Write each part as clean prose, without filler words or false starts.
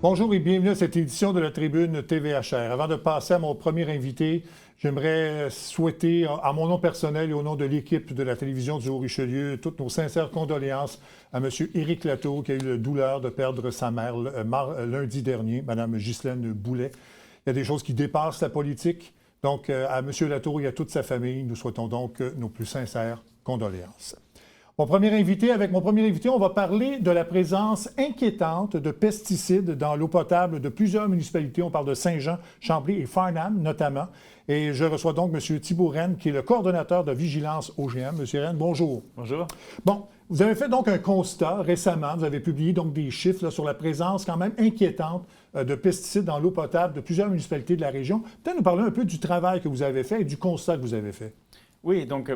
Bonjour et bienvenue à cette édition de la Tribune TVHR. Avant de passer à mon premier invité, j'aimerais souhaiter, à mon nom personnel et au nom de l'équipe de la télévision du Haut-Richelieu, toutes nos sincères condoléances à M. Éric Latour, qui a eu la douleur de perdre sa mère lundi dernier, Mme Ghislaine Boulet. Il y a des choses qui dépassent la politique. Donc, à M. Latour et à toute sa famille, nous souhaitons donc nos plus sincères condoléances. Avec mon premier invité, on va parler de la présence inquiétante de pesticides dans l'eau potable de plusieurs municipalités. On parle de Saint-Jean, Chambly et Farnham notamment. Et je reçois donc M. Thibault Rennes, qui est le coordonnateur de vigilance OGM. M. Rennes, bonjour. Bonjour. Bon, vous avez fait donc un constat récemment. Vous avez publié donc des chiffres là, sur la présence quand même inquiétante de pesticides dans l'eau potable de plusieurs municipalités de la région. Peut-être nous parler un peu du travail que vous avez fait et du constat que vous avez fait. Oui, donc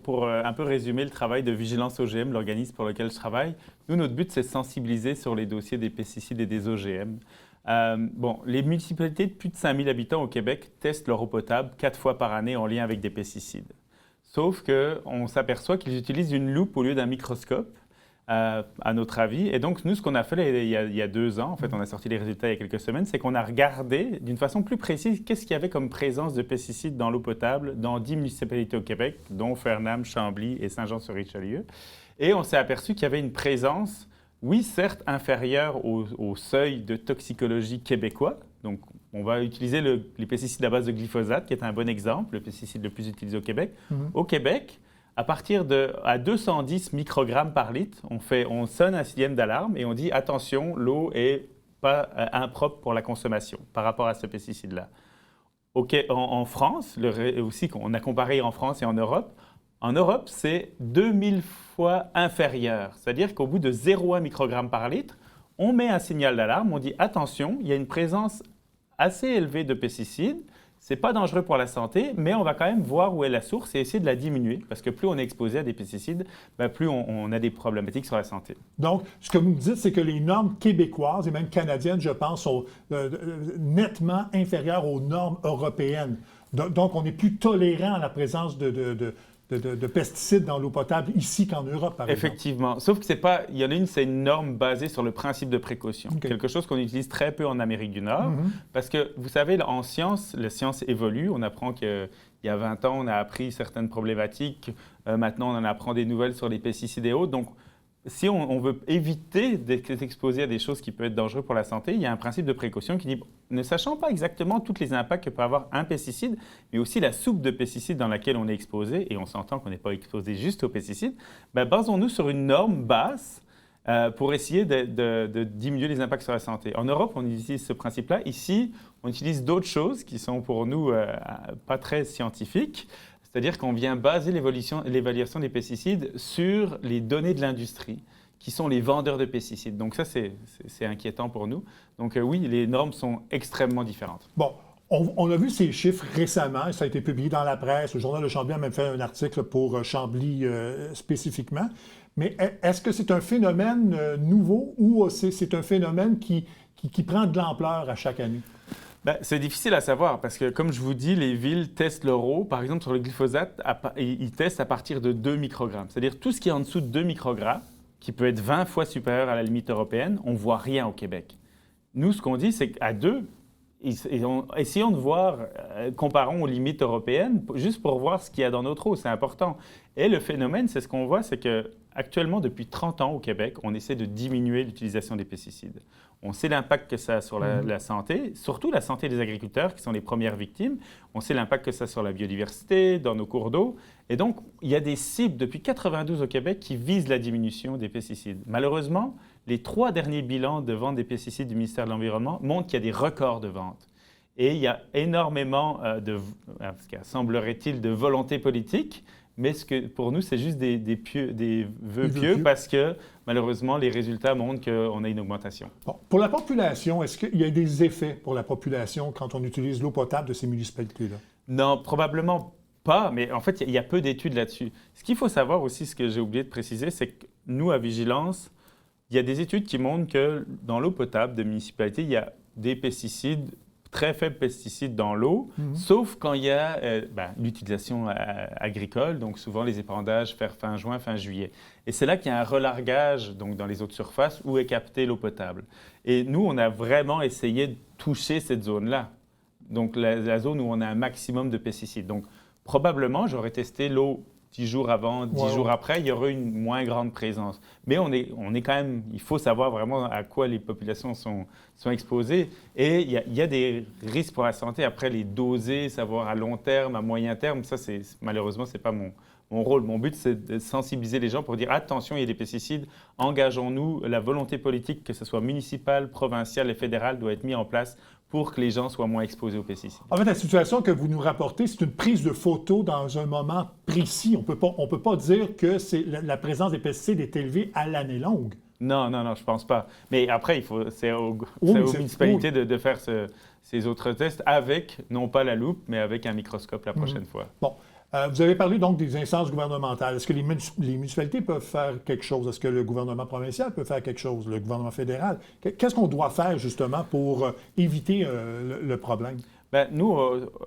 pour un peu résumer le travail de Vigilance OGM, l'organisme pour lequel je travaille, nous, notre but, c'est de sensibiliser sur les dossiers des pesticides et des OGM. Les municipalités de plus de 5000 habitants au Québec testent leur eau potable 4 fois par année en lien avec des pesticides. Sauf qu'on s'aperçoit qu'ils utilisent une loupe au lieu d'un microscope, à notre avis. Et donc, nous, ce qu'on a fait il y a 2 ans, en fait, on a sorti les résultats il y a quelques semaines, c'est qu'on a regardé d'une façon plus précise qu'est-ce qu'il y avait comme présence de pesticides dans l'eau potable dans 10 municipalités au Québec, dont Farnham, Chambly et Saint-Jean-sur-Richelieu. Et on s'est aperçu qu'il y avait une présence, oui, certes, inférieure au seuil de toxicologie québécois. Donc, on va utiliser les pesticides à base de glyphosate, qui est un bon exemple, le pesticide le plus utilisé au Québec. Au Québec, à partir à 210 microgrammes par litre, on sonne un sixième d'alarme et on dit « Attention, l'eau n'est pas impropre pour la consommation » par rapport à ce pesticide-là. En France, aussi, on a comparé en France et en Europe, c'est 2000 fois inférieur. C'est-à-dire qu'au bout de 0,1 microgramme par litre, on met un signal d'alarme, on dit « Attention, il y a une présence assez élevée de pesticides ». Ce n'est pas dangereux pour la santé, mais on va quand même voir où est la source et essayer de la diminuer. Parce que plus on est exposé à des pesticides, plus on a des problématiques sur la santé. Donc, ce que vous me dites, c'est que les normes québécoises et même canadiennes, je pense, sont nettement inférieures aux normes européennes. Donc, on est plus tolérant à la présence de pesticides dans l'eau potable ici qu'en Europe, par exemple. Effectivement. Sauf que il y en a une, c'est une norme basée sur le principe de précaution. Okay. Quelque chose qu'on utilise très peu en Amérique du Nord. Parce que, vous savez, en science, la science évolue. On apprend qu'il y a 20 ans, on a appris certaines problématiques. Maintenant, on en apprend des nouvelles sur les pesticides et autres. Donc, si on veut éviter d'être exposé à des choses qui peuvent être dangereuses pour la santé, il y a un principe de précaution qui dit, ne sachant pas exactement tous les impacts que peut avoir un pesticide, mais aussi la soupe de pesticides dans laquelle on est exposé, et on s'entend qu'on n'est pas exposé juste aux pesticides, basons-nous sur une norme basse pour essayer de diminuer les impacts sur la santé. En Europe, on utilise ce principe-là. Ici, on utilise d'autres choses qui sont pour nous pas très scientifiques. C'est-à-dire qu'on vient baser l'évaluation des pesticides sur les données de l'industrie, qui sont les vendeurs de pesticides. Donc ça, c'est inquiétant pour nous. Donc oui, les normes sont extrêmement différentes. Bon, on a vu ces chiffres récemment. Ça a été publié dans la presse. Le Journal de Chambly a même fait un article pour Chambly spécifiquement. Mais est-ce que c'est un phénomène nouveau ou c'est un phénomène qui prend de l'ampleur à chaque année? C'est difficile à savoir parce que, comme je vous dis, les villes testent leur eau. Par exemple, sur le glyphosate, ils testent à partir de 2 microgrammes. C'est-à-dire tout ce qui est en dessous de 2 microgrammes, qui peut être 20 fois supérieur à la limite européenne, on ne voit rien au Québec. Nous, ce qu'on dit, c'est qu'à 2, essayons de voir, comparons aux limites européennes, juste pour voir ce qu'il y a dans notre eau. C'est important. Et le phénomène, c'est ce qu'on voit, c'est qu'actuellement, depuis 30 ans au Québec, on essaie de diminuer l'utilisation des pesticides. On sait l'impact que ça a sur la santé, surtout la santé des agriculteurs qui sont les premières victimes. On sait l'impact que ça a sur la biodiversité, dans nos cours d'eau. Et donc, il y a des cibles depuis 1992 au Québec qui visent la diminution des pesticides. Malheureusement, les 3 derniers bilans de vente des pesticides du ministère de l'Environnement montrent qu'il y a des records de vente. Et il y a énormément semblerait-il, de volonté politique. Mais pour nous, c'est juste des vœux pieux parce que, malheureusement, les résultats montrent qu'on a une augmentation. Bon, pour la population, est-ce qu'il y a des effets pour la population quand on utilise l'eau potable de ces municipalités-là? Non, probablement pas, mais en fait, il y a peu d'études là-dessus. Ce qu'il faut savoir aussi, ce que j'ai oublié de préciser, c'est que nous, à Vigilance, il y a des études qui montrent que dans l'eau potable de municipalités, il y a des pesticides très faible pesticides dans l'eau, sauf quand il y a l'utilisation agricole, donc souvent les épandages vers fin juin, fin juillet. Et c'est là qu'il y a un relargage donc, dans les eaux de surface où est captée l'eau potable. Et nous, on a vraiment essayé de toucher cette zone-là, donc la zone où on a un maximum de pesticides. Donc probablement, j'aurais testé l'eau 10 jours avant, 10 jours après, il y aurait une moins grande présence. Mais on est quand même, il faut savoir vraiment à quoi les populations sont exposées. Et il y a des risques pour la santé. Après, les doser, savoir à long terme, à moyen terme, ça, malheureusement, ce n'est pas mon rôle. Mon but, c'est de sensibiliser les gens pour dire attention, il y a des pesticides, engageons-nous. La volonté politique, que ce soit municipale, provinciale et fédérale, doit être mise en place pour que les gens soient moins exposés aux pesticides. En fait, la situation que vous nous rapportez, c'est une prise de photo dans un moment précis. On peut pas dire que la présence des pesticides est élevée à l'année longue. Non, je ne pense pas. Mais après, c'est aux municipalités de faire ces autres tests avec, non pas la loupe, mais avec un microscope la prochaine fois. Bon. Vous avez parlé donc des instances gouvernementales. Est-ce que les municipalités peuvent faire quelque chose? Est-ce que le gouvernement provincial peut faire quelque chose? Le gouvernement fédéral? Qu'est-ce qu'on doit faire justement pour éviter le problème? Nous,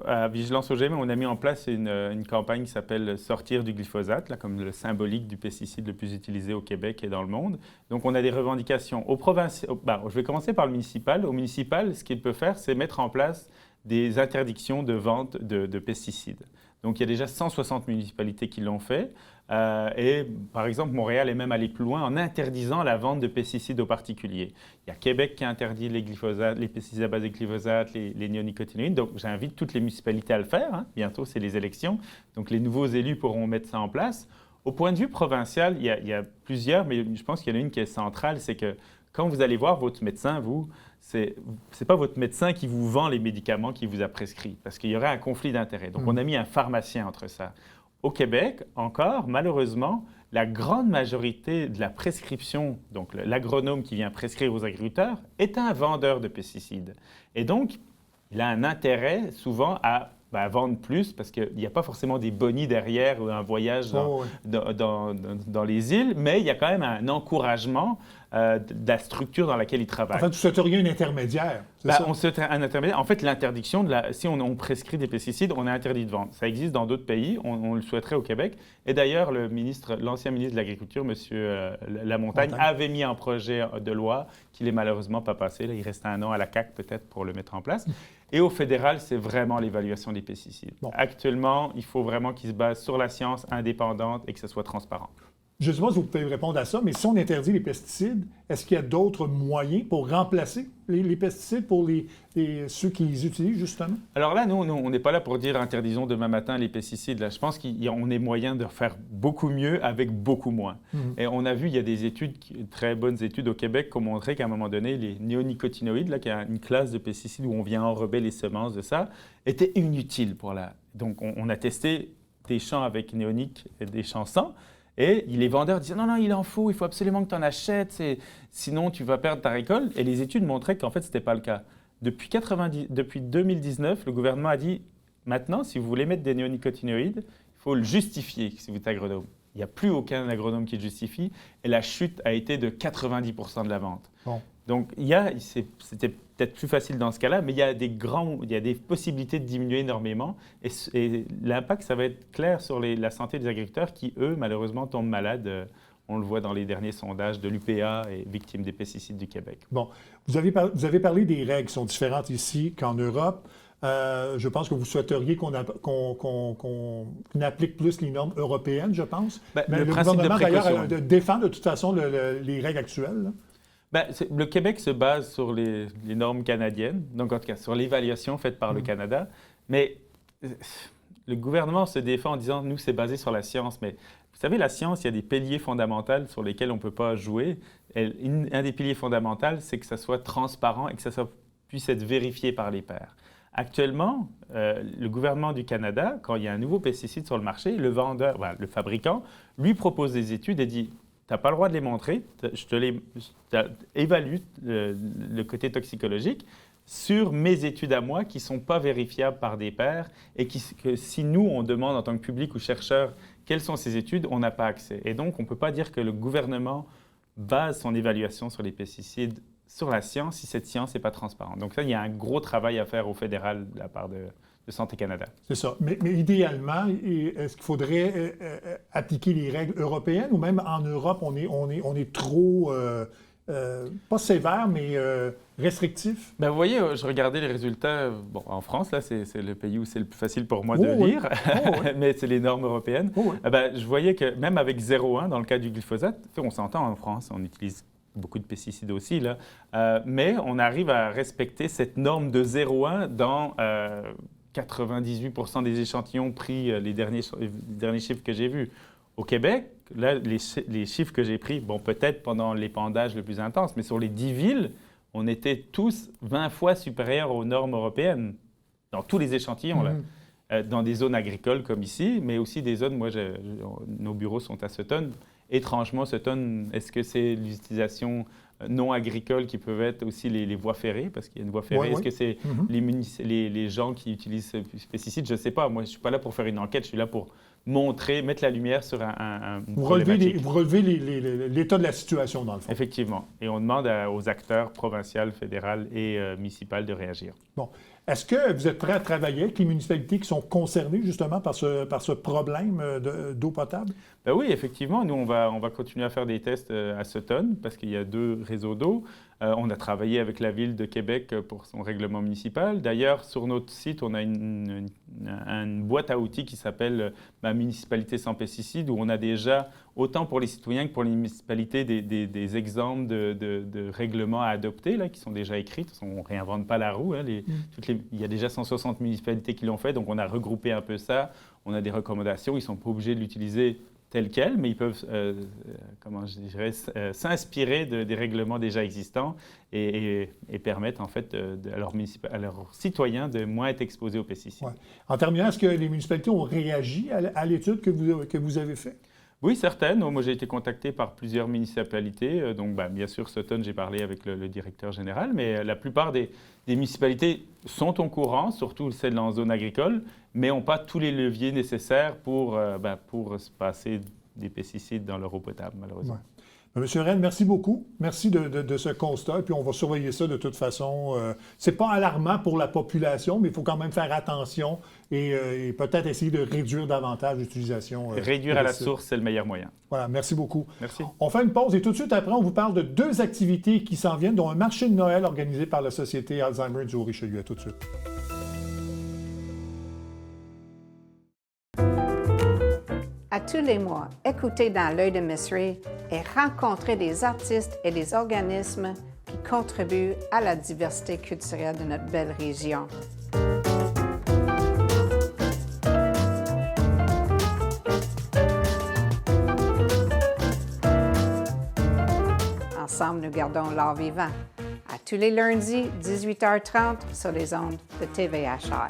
à Vigilance OGM, on a mis en place une campagne qui s'appelle « Sortir du glyphosate », là, comme le symbolique du pesticide le plus utilisé au Québec et dans le monde. Donc, on a des revendications. Je vais commencer par le municipal. Au municipal, ce qu'il peut faire, c'est mettre en place des interdictions de vente de pesticides. Donc, il y a déjà 160 municipalités qui l'ont fait. Et, par exemple, Montréal est même allé plus loin en interdisant la vente de pesticides aux particuliers. Il y a Québec qui a interdit les pesticides à base de glyphosate, les néonicotinoïdes. Donc, j'invite toutes les municipalités à le faire. Bientôt, c'est les élections. Donc, les nouveaux élus pourront mettre ça en place. Au point de vue provincial, il y a plusieurs, mais je pense qu'il y en a une qui est centrale, c'est que quand vous allez voir votre médecin, c'est pas votre médecin qui vous vend les médicaments qu'il vous a prescrits, parce qu'il y aurait un conflit d'intérêts. Donc, on a mis un pharmacien entre ça. Au Québec, encore, malheureusement, la grande majorité de la prescription, donc l'agronome qui vient prescrire aux agriculteurs, est un vendeur de pesticides. Et donc, il a un intérêt souvent à vendre plus parce qu'il n'y a pas forcément des bonis derrière ou un voyage dans les îles, mais il y a quand même un encouragement de la structure dans laquelle il travaille. En fait, vous souhaiteriez un intermédiaire, c'est ça? On souhaiterait un intermédiaire. En fait, l'interdiction, si on prescrit des pesticides, on est interdit de vendre. Ça existe dans d'autres pays, on le souhaiterait au Québec. Et d'ailleurs, l'ancien ministre de l'Agriculture, M. Lamontagne, avait mis un projet de loi qui n'est malheureusement pas passé. Là, il reste 1 an à la CAQ peut-être pour le mettre en place. Et au fédéral, c'est vraiment l'évaluation des pesticides. Actuellement, il faut vraiment qu'ils se basent sur la science indépendante et que ce soit transparent. Je ne sais pas si vous pouvez répondre à ça, mais si on interdit les pesticides, est-ce qu'il y a d'autres moyens pour remplacer les pesticides pour ceux qui les utilisent, justement? Alors là, nous, on n'est pas là pour dire interdisons demain matin les pesticides. Là, je pense qu'on est moyen de faire beaucoup mieux avec beaucoup moins. Et on a vu, il y a des études, très bonnes études au Québec, qui ont montré qu'à un moment donné, les néonicotinoïdes, là, qui est une classe de pesticides où on vient enrober les semences de ça, étaient inutiles pour la... Donc, on a testé des champs avec néoniques et des champs sans. Et les vendeurs disaient « Non, il en faut, il faut absolument que tu en achètes, sinon tu vas perdre ta récolte. » Et les études montraient qu'en fait, ce n'était pas le cas. Depuis 2019, le gouvernement a dit « Maintenant, si vous voulez mettre des néonicotinoïdes, il faut le justifier si vous êtes agronome. » Il n'y a plus aucun agronome qui le justifie. Et la chute a été de 90% de la vente. Bon. Donc, c'était peut-être plus facile dans ce cas-là, mais il y a des possibilités de diminuer énormément. Et l'impact, ça va être clair sur la santé des agriculteurs qui, eux, malheureusement, tombent malades. On le voit dans les derniers sondages de l'UPA et Victimes des pesticides du Québec. Bon. Vous avez parlé des règles qui sont différentes ici qu'en Europe. Je pense que vous souhaiteriez qu'on applique plus les normes européennes, je pense. Mais le gouvernement, d'ailleurs, défend de toute façon les règles actuelles, là. Le Québec se base sur les normes canadiennes, donc en tout cas sur l'évaluation faite par le Canada, mais le gouvernement se défend en disant « nous, c'est basé sur la science ». Mais vous savez, la science, il y a des piliers fondamentaux sur lesquels on ne peut pas jouer. Un des piliers fondamentaux, c'est que ça soit transparent et que ça puisse être vérifié par les pairs. Actuellement, le gouvernement du Canada, quand il y a un nouveau pesticide sur le marché, le fabricant, lui propose des études et dit « tu n'as pas le droit de les montrer, évalue le côté toxicologique sur mes études à moi qui ne sont pas vérifiables par des pairs et que si nous, on demande en tant que public ou chercheur quelles sont ces études, on n'a pas accès. Et donc, on ne peut pas dire que le gouvernement base son évaluation sur les pesticides sur la science si cette science n'est pas transparente. Donc ça, il y a un gros travail à faire au fédéral de la part de Santé Canada. C'est ça. Mais idéalement, est-ce qu'il faudrait appliquer les règles européennes ou même en Europe, on est trop, pas sévère, mais restrictif? Ben, vous voyez, je regardais les résultats. Bon, en France, là, c'est le pays où c'est le plus facile pour moi de lire, mais c'est les normes européennes. Ben, je voyais que même avec 0,1 dans le cas du glyphosate, on s'entend en France, on utilise beaucoup de pesticides aussi, là, mais on arrive à respecter cette norme de 0,1 dans 98% des échantillons pris, les derniers chiffres que j'ai vus. Au Québec, là, les chiffres que j'ai pris, bon, peut-être pendant l'épandage le plus intense, mais sur les 10 villes, on était tous 20 fois supérieurs aux normes européennes, dans tous les échantillons, là. Dans des zones agricoles comme ici, mais aussi des zones, nos bureaux sont à Sutton. Étrangement, Sutton, est-ce que c'est l'utilisation non agricoles qui peuvent être aussi les voies ferrées, parce qu'il y a une voie ferrée. Est-ce que c'est les gens qui utilisent ce pesticide? Je ne sais pas. Moi, je ne suis pas là pour faire une enquête. Je suis là pour montrer, mettre la lumière sur vous relevez l'état de la situation, dans le fond. Effectivement. Et on demande aux acteurs provinciaux, fédéraux et municipaux de réagir. Bon. Est-ce que vous êtes prêt à travailler avec les municipalités qui sont concernées justement par ce problème d'eau potable? Ben oui, effectivement. Nous, on va continuer à faire des tests à Sutton parce qu'il y a 2 réseaux d'eau. On a travaillé avec la Ville de Québec pour son règlement municipal. D'ailleurs, sur notre site, on a une boîte à outils qui s'appelle Ma municipalité sans pesticides, où on a déjà, autant pour les citoyens que pour les municipalités, des exemples de règlements à adopter, là, qui sont déjà écrits. On ne réinvente pas la roue. Hein, il y a déjà 160 municipalités qui l'ont fait, donc on a regroupé un peu ça. On a des recommandations. Ils ne sont pas obligés de l'utiliser tel quel, mais ils peuvent s'inspirer des règlements déjà existants et permettre en fait à leurs citoyens de moins être exposés aux pesticides. Ouais. En terminant, est-ce que les municipalités ont réagi à l'étude que vous avez faite? Oui, certaines. Moi, j'ai été contacté par plusieurs municipalités. Donc, bien sûr, Sutton, j'ai parlé avec le directeur général, mais la plupart des municipalités sont au courant, surtout celles en zone agricole, mais n'ont pas tous les leviers nécessaires pour se passer des pesticides dans leur eau potable, malheureusement. Ouais. Monsieur Rennes, merci beaucoup. Merci de ce constat. Puis on va surveiller ça de toute façon. C'est pas alarmant pour la population, mais il faut quand même faire attention et peut-être essayer de réduire davantage l'utilisation. Réduire à la source, c'est le meilleur moyen. Voilà, merci beaucoup. Merci. On fait une pause et tout de suite après, on vous parle de 2 activités qui s'en viennent, dont un marché de Noël organisé par la Société Alzheimer du Haut-Richelieu. À tout de suite. À tous les mois, écoutez Dans l'œil de Miss Ray et rencontrez des artistes et des organismes qui contribuent à la diversité culturelle de notre belle région. Ensemble, nous gardons l'art vivant. À tous les lundis, 18h30, sur les ondes de TVHR.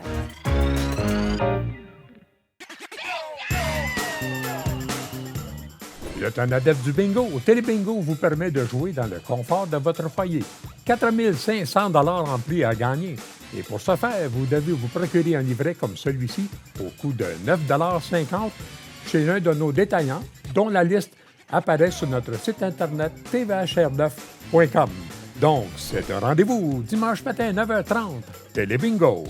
Le temps adepte du bingo, Télébingo vous permet de jouer dans le confort de votre foyer. 4 500 $ en prix à gagner. Et pour ce faire, vous devez vous procurer un livret comme celui-ci au coût de 9,50 $ chez un de nos détaillants, dont la liste apparaît sur notre site internet tvhr9.com. Donc, c'est un rendez-vous dimanche matin 9h30. Télébingo.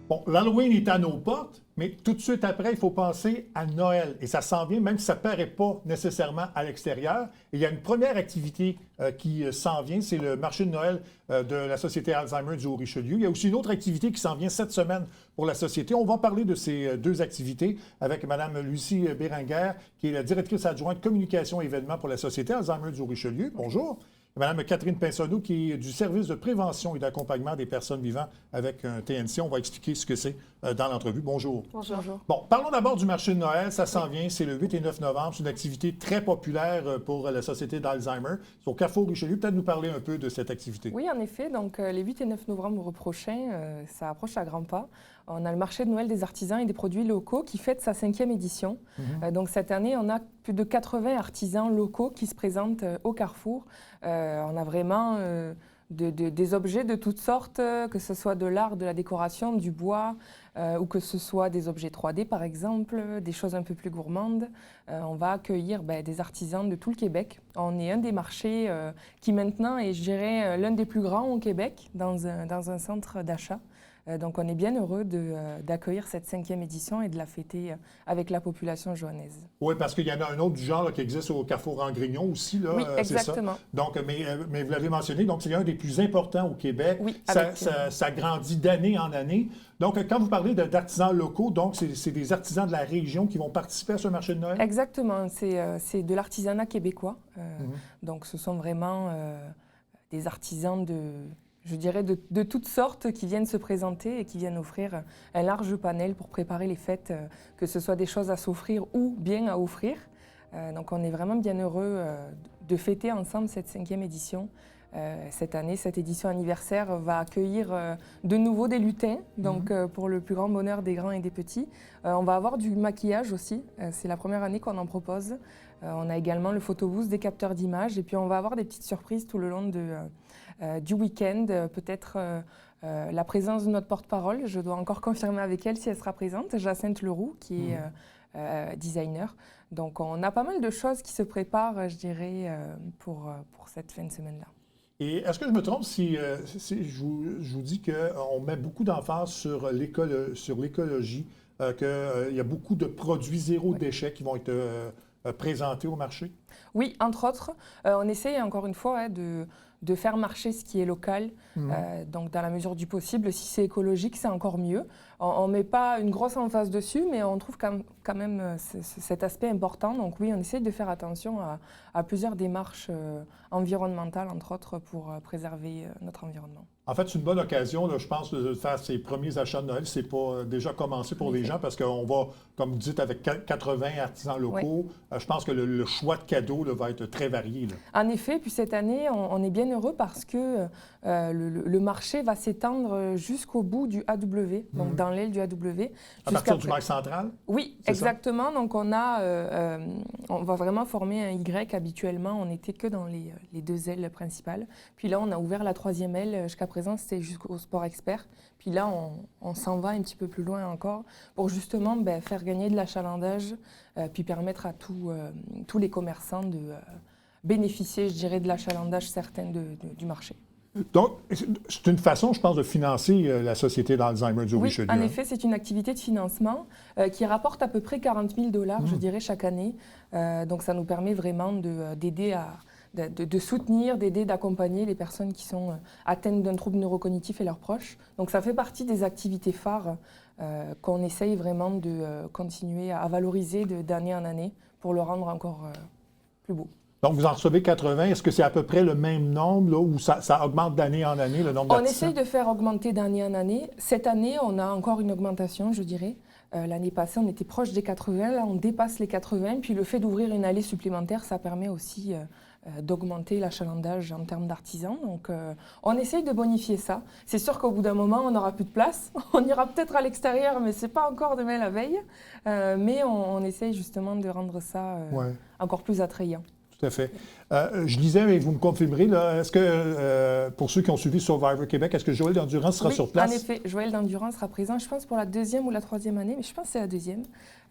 Bon, l'Halloween est à nos portes, mais tout de suite après, il faut penser à Noël. Et ça s'en vient, même si ça ne paraît pas nécessairement à l'extérieur. Et il y a une première activité qui s'en vient, c'est le marché de Noël de la Société Alzheimer du Haut-Richelieu. Il y a aussi une autre activité qui s'en vient cette semaine pour la Société. On va parler de ces 2 activités avec Mme Lucie Béringuer, qui est la directrice adjointe communication et événements pour la Société Alzheimer du Haut-Richelieu. Bonjour. Mme Catherine Pinsonneau, qui est du service de prévention et d'accompagnement des personnes vivant avec un TNC. On va expliquer ce que c'est dans l'entrevue. Bonjour. Bonjour. Bon, parlons d'abord du marché de Noël. Ça s'en vient, c'est le 8 et 9 novembre. C'est une activité très populaire pour la Société d'Alzheimer. C'est au Carrefour Richelieu. Peut-être nous parler un peu de cette activité. Oui, en effet. Donc, les 8 et 9 novembre prochains, ça approche à grands pas. On a le marché de Noël des artisans et des produits locaux qui fête sa 5e édition. Donc, cette année, on a plus de 80 artisans locaux qui se présentent au Carrefour. On a vraiment des objets de toutes sortes, que ce soit de l'art, de la décoration, du bois, ou que ce soit des objets 3D par exemple, des choses un peu plus gourmandes. On va accueillir des artisans de tout le Québec. On est un des marchés qui maintenant est, je dirais, l'un des plus grands au Québec dans un centre d'achat. Donc on est bien heureux d'accueillir cette 5e édition et de la fêter avec la population johannaise. Oui, parce qu'il y en a un autre du genre là, qui existe au Carrefour Angrignon aussi. Là, oui, c'est exactement. ça. Donc, mais vous l'avez mentionné, donc c'est un des plus importants au Québec. Oui, ça grandit d'année en année. Donc, quand vous parlez d'artisans locaux, donc c'est des artisans de la région qui vont participer à ce marché de Noël? Exactement, c'est de l'artisanat québécois. Donc ce sont vraiment des artisans je dirais de toutes sortes qui viennent se présenter et qui viennent offrir un large panel pour préparer les fêtes, que ce soit des choses à s'offrir ou bien à offrir. Donc on est vraiment bien heureux de fêter ensemble cette 5e édition. Cette année, cette édition anniversaire va accueillir de nouveau des lutins, donc pour le plus grand bonheur des grands et des petits. On va avoir du maquillage aussi, c'est la première année qu'on en propose. On a également le photobooth, des capteurs d'images, et puis on va avoir des petites surprises tout le long du week-end, peut-être la présence de notre porte-parole. Je dois encore confirmer avec elle si elle sera présente, Jacinthe Leroux, qui est designer. Donc on a pas mal de choses qui se préparent, je dirais, pour cette fin de semaine-là. Et est-ce que je me trompe si je vous dis qu'on met beaucoup d'emphase sur l'écologie, qu'il y a beaucoup de produits zéro déchet qui vont être présentés au marché? Oui, entre autres. On essaye encore une fois de faire marcher ce qui est local. Donc dans la mesure du possible, si c'est écologique, c'est encore mieux. On ne met pas une grosse emphase dessus, mais on trouve quand même cet aspect important. Donc oui, on essaye de faire attention à plusieurs démarches environnementales, entre autres, pour préserver notre environnement. En fait, c'est une bonne occasion, là, je pense, de faire ses premiers achats de Noël. C'est pas déjà commencé pour les gens parce qu'on va, comme vous dites, avec 80 artisans locaux. Oui. Je pense que le choix de cadeaux là, va être très varié. Là. En effet, puis cette année, on est bien heureux parce que le marché va s'étendre jusqu'au bout du AW, donc dans l'aile du AW. À partir du marché central? Oui, exactement. Donc on va vraiment former un Y. Habituellement, on n'était que dans les 2 ailes principales. Puis là, on a ouvert la 3e aile. Jusqu'à présent, c'était jusqu'au Sport Expert. Puis là, on s'en va un petit peu plus loin encore pour justement faire gagner de l'achalandage, puis permettre à tous les commerçants de bénéficier, je dirais, de l'achalandage certain du marché. Donc, c'est une façon, je pense, de financer la Société d'Alzheimer du Richelieu. Oui, en effet, c'est une activité de financement qui rapporte à peu près 40 000 $, je dirais, chaque année. Donc, ça nous permet vraiment d'aider de soutenir, d'aider, d'accompagner les personnes qui sont atteintes d'un trouble neurocognitif et leurs proches. Donc, ça fait partie des activités phares qu'on essaye vraiment de continuer à valoriser d'année en année pour le rendre encore plus beau. Donc, vous en recevez 80. Est-ce que c'est à peu près le même nombre là, ou ça augmente d'année en année, le nombre d'artisans? On essaye de faire augmenter d'année en année. Cette année, on a encore une augmentation, je dirais. L'année passée, on était proche des 80. Là, on dépasse les 80. Puis le fait d'ouvrir une allée supplémentaire, ça permet aussi d'augmenter l'achalandage en termes d'artisans. Donc, on essaye de bonifier ça. C'est sûr qu'au bout d'un moment, on n'aura plus de place. On ira peut-être à l'extérieur, mais ce n'est pas encore demain la veille. Mais on essaye justement de rendre ça encore plus attrayant. Tout à fait. Je lisais, et vous me confirmerez, là, est-ce que, pour ceux qui ont suivi Survivor Québec, est-ce que Joël D'Endurance sera sur place? En effet, Joël D'Endurance sera présent, je pense, pour la 2e ou la 3e année, mais je pense que c'est la 2e.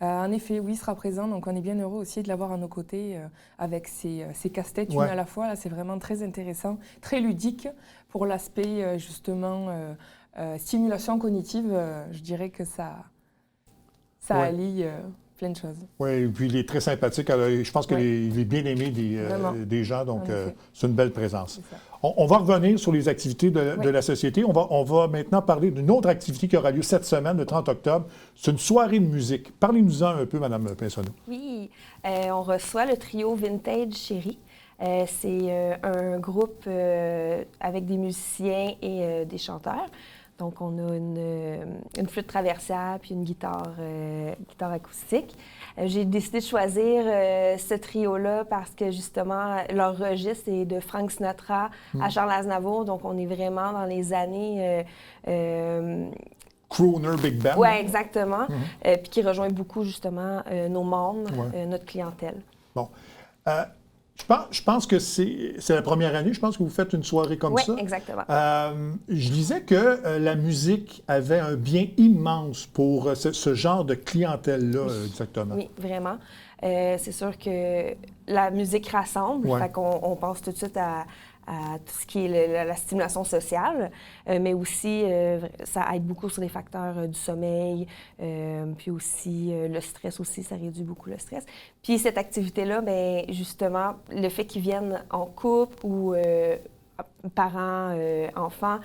En effet, oui, il sera présent, donc on est bien heureux aussi de l'avoir à nos côtés avec ses casse-têtes une à la fois. Là, c'est vraiment très intéressant, très ludique pour l'aspect, justement, stimulation cognitive. Je dirais que ça allie... plein de choses. Oui, et puis il est très sympathique. Alors, je pense qu'il est bien aimé des gens, donc c'est une belle présence. On va revenir sur les activités de la Société. On va maintenant parler d'une autre activité qui aura lieu cette semaine, le 30 octobre. C'est une soirée de musique. Parlez-nous-en un peu, Mme Pinsonneau. Oui, on reçoit le trio Vintage Chérie. C'est un groupe avec des musiciens et des chanteurs. Donc, on a une flûte traversière puis une guitare acoustique. J'ai décidé de choisir ce trio-là parce que, justement, leur registre est de Frank Sinatra à Charles Aznavour. Donc, on est vraiment dans les années... Crooner Big Band. Oui, exactement. Puis qui rejoint beaucoup, justement, nos membres, notre clientèle. Bon. Je pense que c'est la première année, je pense que vous faites une soirée comme ça. Oui, exactement. Je disais que la musique avait un bien immense pour ce genre de clientèle-là, exactement. Oui, vraiment. C'est sûr que la musique rassemble, Ouais. fait qu'on on pense tout de suite à tout ce qui est la stimulation sociale, mais aussi ça aide beaucoup sur les facteurs du sommeil, puis aussi le stress aussi, ça réduit beaucoup le stress. Puis cette activité-là, bien, justement, le fait qu'ils viennent en couple ou parents, enfants,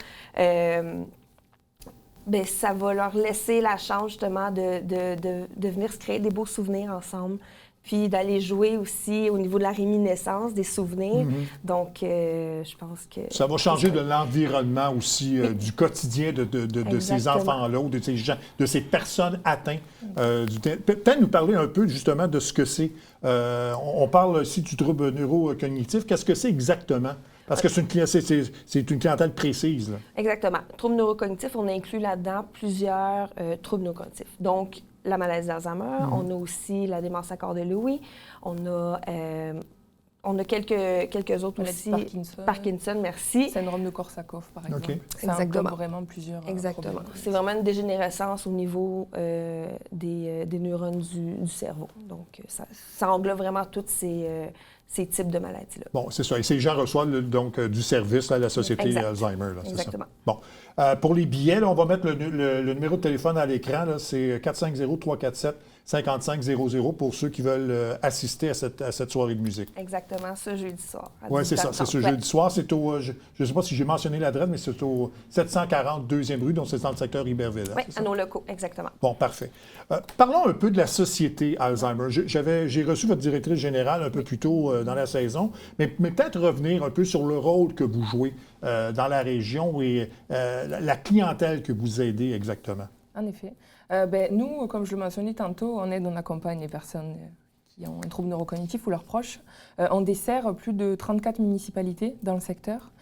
bien, ça va leur laisser la chance justement de venir se créer des beaux souvenirs ensemble, puis d'aller jouer aussi au niveau de la réminiscence des souvenirs. Donc, je pense que... Ça va changer de l'environnement aussi, du quotidien de ces Exactement. enfants-là ou de ces gens, de ces personnes atteintes. Peut-être nous parler un peu justement de ce que c'est. On parle ici du trouble neurocognitif. Qu'est-ce que c'est exactement? Parce que c'est une clientèle précise, là. Exactement. Troubles neurocognitifs, on inclut là-dedans plusieurs troubles neurocognitifs. Donc, la maladie d'Alzheimer, on a aussi la démence à corps de Lewy, on a quelques autres Maladie aussi. Parkinson. Parkinson, merci. Syndrome de Korsakoff, par exemple. OK. Ça englobe Exactement. vraiment plusieurs Exactement. problèmes. C'est vraiment une dégénérescence au niveau des neurones du cerveau. Donc, ça englobe vraiment tous ces types de maladies-là. Bon, c'est ça. Et ces gens reçoivent donc du service là, à la Société Exact. Alzheimer. Là, c'est Exactement. ça. Bon. Pour les billets, là, on va mettre le numéro de téléphone à l'écran. Là, c'est 450-347-5500 pour ceux qui veulent assister à cette soirée de musique. Exactement, ce jeudi soir. Oui, c'est ça. C'est ce jeudi soir. C'est au, je ne sais pas si j'ai mentionné l'adresse, mais c'est au 740 2e rue, donc c'est dans le secteur Iberville. Oui, c'est ça? à nos locaux, exactement. Bon, parfait. Parlons un peu de la Société Alzheimer. J'ai reçu votre directrice générale un peu plus tôt dans la saison, mais peut-être revenir un peu sur le rôle que vous jouez dans la région et la clientèle que vous aidez exactement. En effet. Nous, comme je le mentionnais tantôt, on aide, on accompagne les personnes qui ont un trouble neurocognitif ou leurs proches. On dessert plus de 34 municipalités dans le secteur.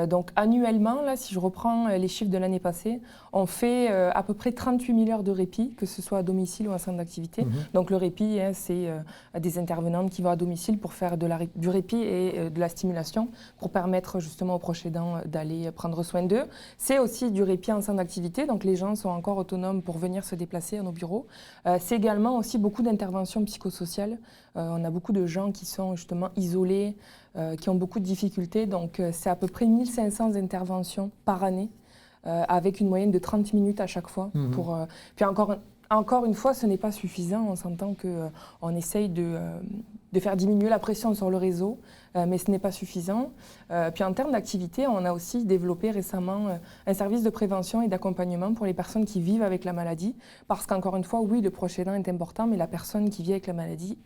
Donc annuellement, là, si je reprends les chiffres de l'année passée, on fait à peu près 38 000 heures de répit, que ce soit à domicile ou en centre d'activité. Donc le répit, c'est des intervenantes qui vont à domicile pour faire du répit et de la stimulation pour permettre justement aux proches aidants d'aller prendre soin d'eux. C'est aussi du répit en centre d'activité, donc les gens sont encore autonomes pour venir se déplacer à nos bureaux. C'est également aussi beaucoup d'interventions psychosociales. On a beaucoup de gens qui sont justement isolés, qui ont beaucoup de difficultés. Donc, c'est à peu près 1500 interventions par année, avec une moyenne de 30 minutes à chaque fois. Puis encore une fois, ce n'est pas suffisant. On s'entend qu'on essaye de faire diminuer la pression sur le réseau, mais ce n'est pas suffisant. Puis en termes d'activité, on a aussi développé récemment un service de prévention et d'accompagnement pour les personnes qui vivent avec la maladie. Parce qu'encore une fois, oui, le proche aidant est important, mais la personne qui vit avec la maladie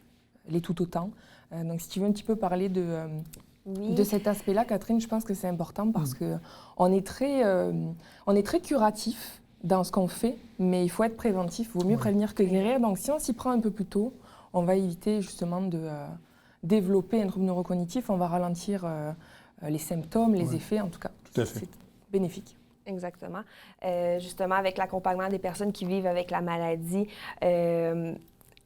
l'est tout autant. Donc, si tu veux un petit peu parler de cet aspect-là, Catherine, je pense que c'est important parce qu'on est très curatif dans ce qu'on fait, mais il faut être préventif. Il vaut mieux prévenir que guérir. Donc, si on s'y prend un peu plus tôt, on va éviter justement de développer un trouble neurocognitif. On va ralentir les symptômes, les effets, en tout cas. Tout à fait. C'est bénéfique. Exactement. Justement, avec l'accompagnement des personnes qui vivent avec la maladie,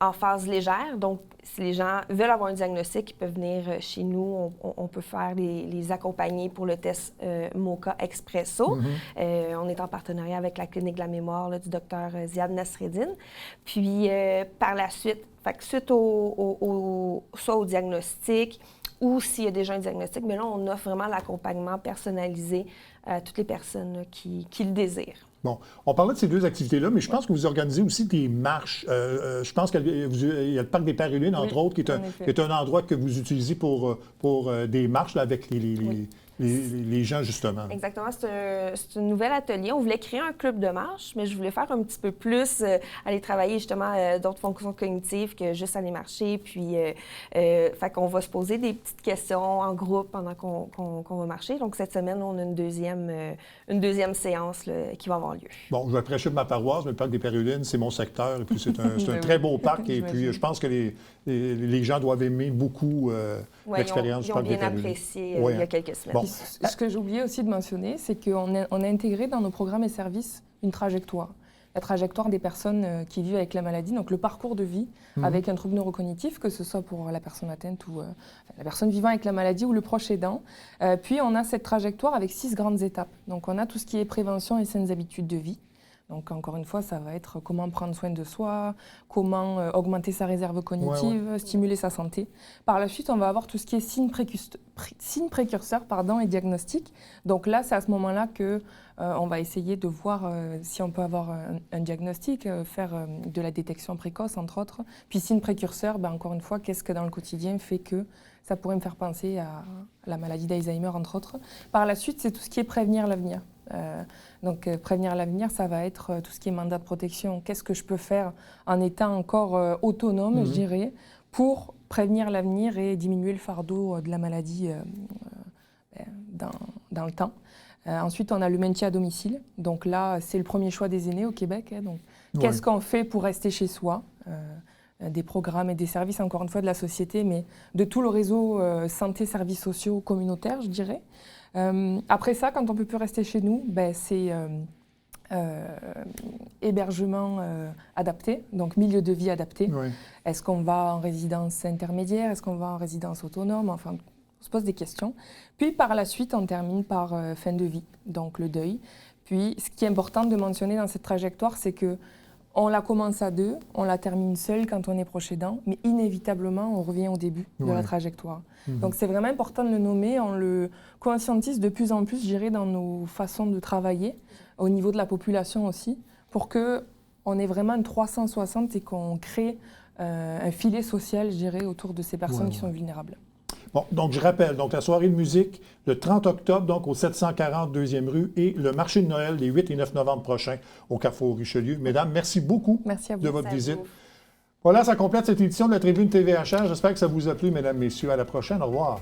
en phase légère. Donc, si les gens veulent avoir un diagnostic, ils peuvent venir chez nous. On peut faire les accompagner pour le test MoCA Expresso. On est en partenariat avec la Clinique de la mémoire là, du docteur Ziad Nasreddine. Puis, par la suite, suite soit au diagnostic ou s'il y a déjà un diagnostic, mais là, on offre vraiment l'accompagnement personnalisé à toutes les personnes là, qui le désirent. Bon, on parlait de ces deux activités-là, mais je pense que vous organisez aussi des marches. Je pense qu'il y a le Parc des Paruline, entre autres, qui est un endroit que vous utilisez pour des marches là, avec les gens, justement. Exactement. C'est un nouvel atelier. On voulait créer un club de marche, mais je voulais faire un petit peu plus, aller travailler justement d'autres fonctions cognitives que juste aller marcher. Puis, fait qu'on va se poser des petites questions en groupe pendant qu'on va marcher. Donc, cette semaine, on a une deuxième séance là, qui va avoir lieu. Bon, je vais prêcher de ma paroisse, mais le Parc des Pérulines, c'est mon secteur. Et puis, c'est un très beau parc. Et puis, je pense que les gens doivent aimer beaucoup l'expérience du Parc des Pérulines. Ils ont bien apprécié il y a quelques semaines. Bon. Ce que j'ai oublié aussi de mentionner, c'est qu'on a intégré dans nos programmes et services une trajectoire. la trajectoire des personnes qui vivent avec la maladie, donc le parcours de vie avec un trouble neurocognitif, que ce soit pour la personne atteinte ou la personne vivant avec la maladie ou le proche aidant. Puis on a cette trajectoire avec 6 grandes étapes. Donc on a tout ce qui est prévention et saines habitudes de vie. Donc encore une fois, ça va être comment prendre soin de soi, comment augmenter sa réserve cognitive, stimuler sa santé. Par la suite, on va avoir tout ce qui est signes précurseurs et diagnostics. Donc là, c'est à ce moment-là que on va essayer de voir si on peut avoir un diagnostic, faire de la détection précoce, entre autres. Puis signes précurseurs, encore une fois, qu'est-ce que dans le quotidien fait que ça pourrait me faire penser à la maladie d'Alzheimer, entre autres. Par la suite, c'est tout ce qui est prévenir l'avenir. Donc prévenir l'avenir, ça va être tout ce qui est mandat de protection. Qu'est-ce que je peux faire en étant encore autonome, je dirais, pour prévenir l'avenir et diminuer le fardeau de la maladie dans le temps. Ensuite, on a le maintien à domicile. Donc là, c'est le premier choix des aînés au Québec. Donc, qu'est-ce qu'on fait pour rester chez soi? Des programmes et des services, encore une fois, de la société, mais de tout le réseau santé, services sociaux communautaires, je dirais. Après ça, quand on ne peut plus rester chez nous, c'est hébergement adapté, donc milieu de vie adapté. Oui. Est-ce qu'on va en résidence intermédiaire? Est-ce qu'on va en résidence autonome? Enfin, on se pose des questions. Puis par la suite, on termine par fin de vie, donc le deuil. Puis ce qui est important de mentionner dans cette trajectoire, c'est que on la commence à 2, on la termine seule quand on est proche aidant, mais inévitablement, on revient au début de la trajectoire. Donc c'est vraiment important de le nommer, on le conscientise de plus en plus, je dirais, dans nos façons de travailler, au niveau de la population aussi, pour qu'on ait vraiment une 360 et qu'on crée un filet social, je dirais, autour de ces personnes qui sont vulnérables. Bon, donc je rappelle, donc la soirée de musique le 30 octobre, donc au 740 2e rue, et le marché de Noël les 8 et 9 novembre prochains au Carrefour Richelieu. Mesdames, merci beaucoup de votre visite. Voilà, ça complète cette édition de la Tribune TVHR. J'espère que ça vous a plu, mesdames, messieurs. À la prochaine. Au revoir.